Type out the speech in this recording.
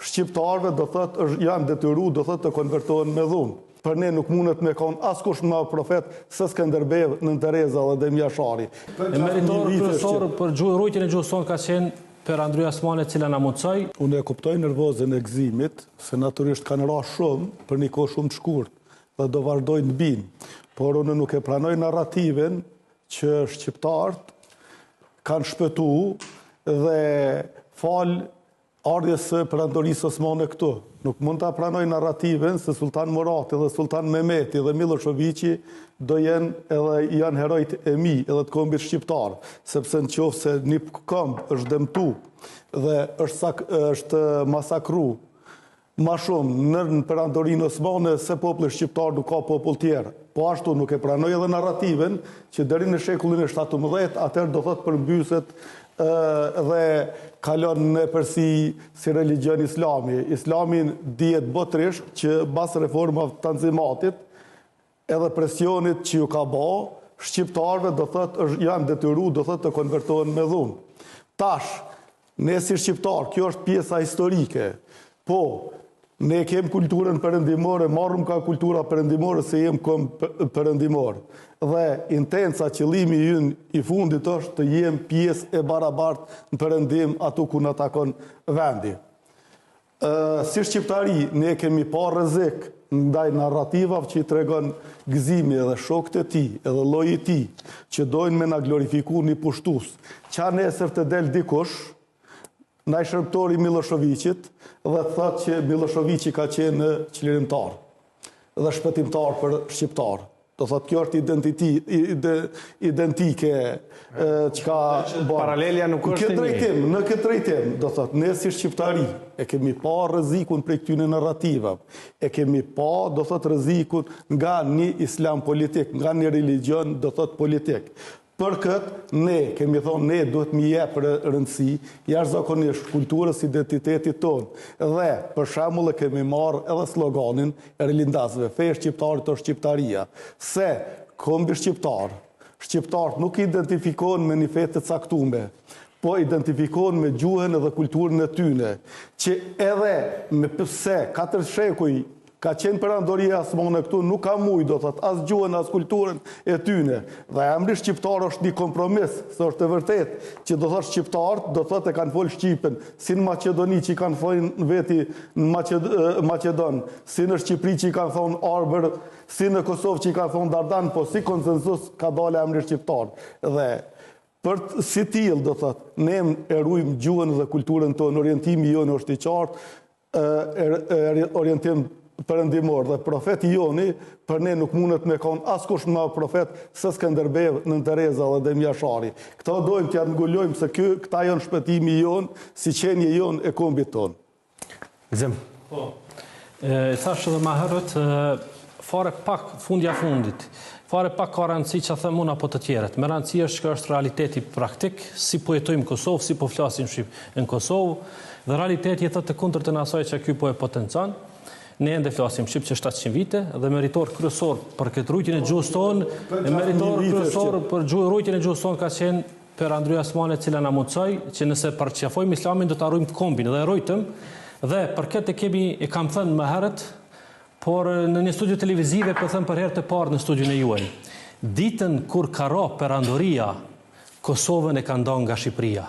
shqiptarëve do thotë janë detyruar do thotë të konvertohen me dhunë. Për ne nuk mundet me kon askush më profet se Skënderbeu, Nën Tereza dhe Demja Shari. Meritor kryesor për rujtjen e gjuhës tonë ka qenë Perandry Osmani, e cila na mundsoi. Unë e kuptoj nervozën e gëzimit, se natyrisht kanë rënë shumë për një kohë shumë të shkurtë dhe do vazhdojnë të binë. Por unë nuk e pranoj narrativen që shqiptarët kanë shpëtuar dhe fal ardhjes së Perandorisë Osmane këtu. Nuk mund ta pranoj narrativen se Sultan Murati dhe Sultan Mehmeti dhe Miloševiqi do janë herojt e mi edhe të kombit shqiptar, sepse nëse një këmbë është dëmtuar dhe është masakru ma shumë në Perandorinë Osmane se populli shqiptar nuk ka popull tjerë. Po ashtu nuk e pranoj edhe narrativen që deri në shekullin e 17 atëherë do thotë përmbyset dhe kalon në përsi si religion islami. Islamin dihet botërisht që pas reformave të Tanzimatit edhe presionit që ju ka bë, shqiptarëve do thotë janë detyruar do thotë të konvertohen me dhunë. Tash, ne si shqiptar, kjo është pjesa historike. Po, ne kem kulturën perëndimore, marrëm ka kultura perëndimore se jem kom perëndimor. Dhe intenca, qëllimi ynë i fundit është të jem pjesë e barabartë në perëndim ato ku na takon vendi. Si shqiptari, ne kemi pa rrezik ndaj narrativave që i tregon gëzimi edhe shokët e tij, edhe lloji i tij, që dojnë me na glorifiku një pushtues. Qa nesër të del dikush na i shërptori Miloševiqit dhe thotë që Miloševiqi ka qenë çlirimtar dhe shpëtimtar për shqiptar. Do thotë kjo është identike çka paralelja nuk është e njëjtë. Në këtë drejtim, do thotë ne si shqiptari e kemi pa rrezikun prej këtyre narrativave. E kemi pa, do thotë rrezikun nga një islam politik, nga një religion, do thotë politik. Për këtë, ne, kemi thonë, ne duhet mi jep rëndësi, jashtëzakonisht kulturës, identitetit tonë. Dhe, për shembull, e kemi marrë edhe sloganin e rilindasve, feja shqiptarit o shqiptaria. Se, kombi shqiptarët nuk identifikohen me një fe të caktuar, po identifikohen me gjuhën edhe kulturën e tyre, që edhe me pse 4 shekuj ka qenë Perandoria Osmane këtu, nuk ka mujë, do thotë, as gjuhën, as kulturën e tyne. Dhe emri shqiptar është një kompromis, se është e vërtet, që do thotë shqiptarët, do thotë e kanë folë Shqipen, si në Macedoni që i kanë folë veti në Macedon, si në Shqipëri që i kanë thonë Arbër, si në Kosovë që i kanë thonë Dardan, po si konsensus ka dalë emri shqiptar. Dhe për si tillë, do thotë, ne e ruajmë gjuhën dhe kulturën tonë, orientimi jonë është i qartë, orientim perëndimor dhe profeti joni për ne nuk mundet me kon askush më profet se Skënderbeu, Nën Tereza dhe Demja Shari. Këto dojmë t'ja ngulojmë se këta janë shpëtimi jon, si qenie jon e kombit ton. Gëzim. Po. Thash edhe më herët, fare pak fundja fundit. Fare pak ka rëndësi që them unë apo të tjerët. Me rëndësi është që është realiteti praktik, si po jetojmë në Kosovë, si po flasim në Kosovë, dhe realiteti jetot të kundërtën asaj që ky po e potencon. Ne ende flasim Shqip që 700 vite dhe meritor kryesor për këtë rujtjen e gjuhës tonë, meritor kryesor për rujtjen e gjuhës tonë ka qenë Perandry Osmani, e cila na mundsoi që nëse përqafojmë islamin do ta ruajmë kombin dhe e rujtëm. Dhe për këtë e kam thënë më herët, por në një studio televizive po them për herë të parë në studion e juaj. Ditën kur ka ra Perandoria, Kosovën e ka ndonë nga Shqipëria.